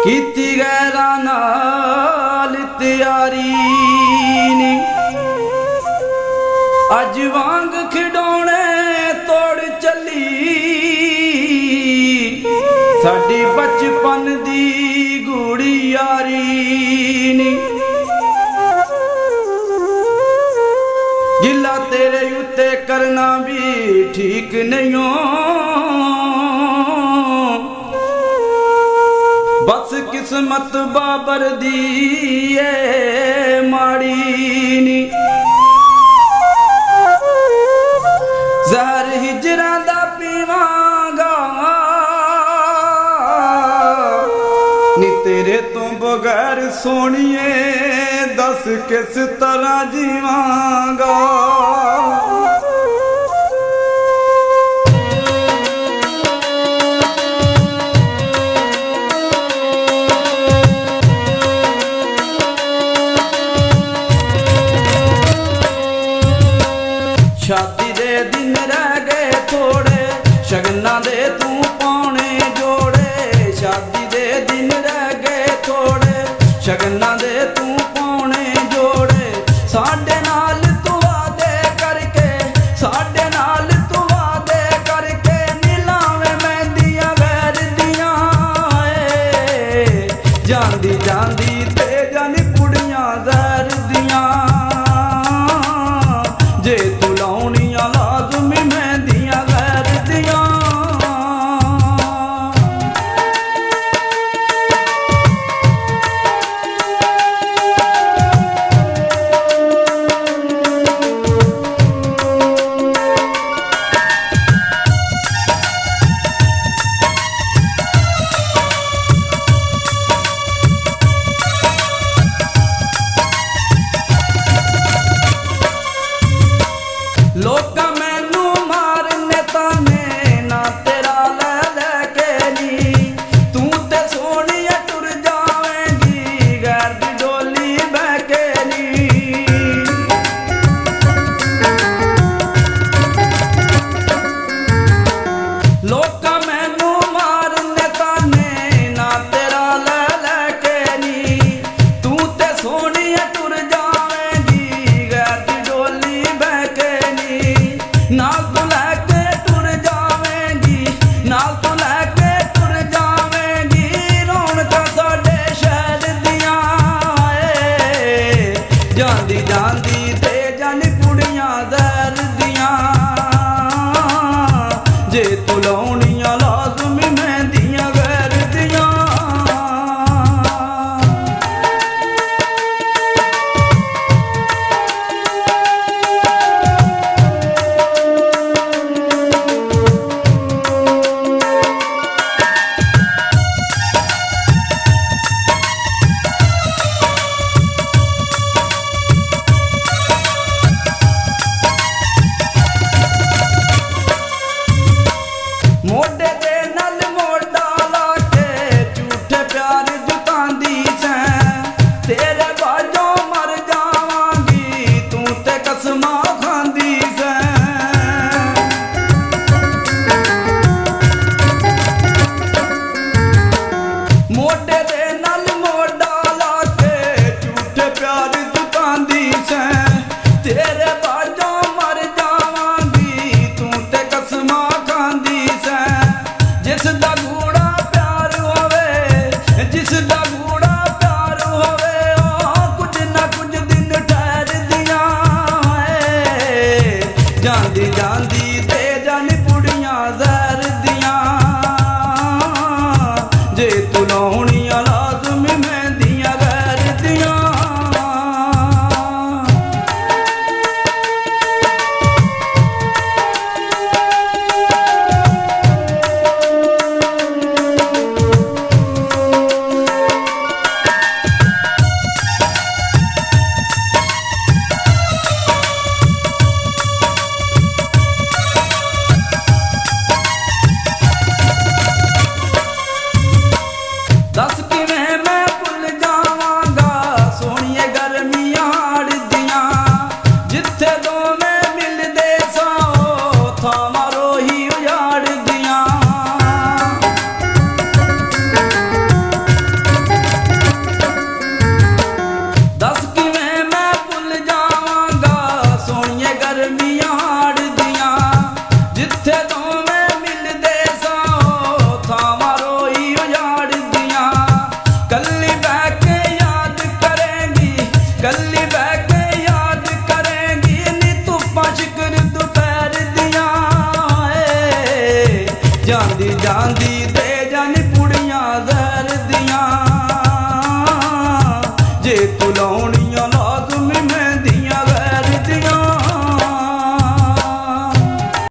कीती गैरा नाल तैयारी नी अज वांग खिडौने तोड़ चली साडी बचपन दी गूड़ी यारी नी गिला तेरे उत्ते करना भी ठीक नहीं हो बस किस्मत बाबर दी ए माड़ी नी जहर हिजरा दा पीवांगा नी तेरे तो बगैर सोनिए दस किस तरह जीवांगा शादी दे दिन रह गए थोड़े शगना दे तू पाने जोड़े शादी दे दिन रह गए थोड़े शगना दे तू पाने जोड़े साडे नाल तू वादे करके साडे नाल तू वादे करके नीलावे मेहंदियां गैर दियां जांदी जांदी ते जानी कुड़ियां जहर दियां जे तू लाउनियां लाजमी मेहंदियां गैर दियां लोका मैनू मारने ताने ना तेरा ले लेके नी तू ते सोनिया टुर जावेंगी गैर दी डोली बहके नी लोका मैनू मारने ताने ना तेरा ले लेके नी तू ते सोनिया टुर जावेंगी गैर दी डोली बहके नाल तो लैके टुर जावेंगी नाल तो लैके टुर जावेंगी रौनकां साडे शहर दियां जांदी जांदी ते जानी कुड़ियां जहर दियां जे तू लाउनियां लाजमी मेहंदियां गैर दियां मोढे दे नल मोढा ला के झूठे प्यार जुतांदी सैं तेरे बाजों मर जावांगी तू ते कसमां खांदी सैं मोढे दे नल मोढा ला के झूठे प्यार जुतांदी सैं तेरे बाजों मर जावांगी तू ते कसमां खांदी जिस दा गूड़ा प्यार होवे जिस दा गूड़ा प्यार होवे ओ कुछ ना कुछ दिन ठहर दियां जांदी जांदी ते जानी कुड़ियां जहर दियां जे तू लाउनियां लाजमी मेहंदियां गैर दियां ਜੇ ਤੂੰ ਲਾਉਣੀਆਂ ਲਾਜ਼ਮੀ ਮਹਿੰਦੀ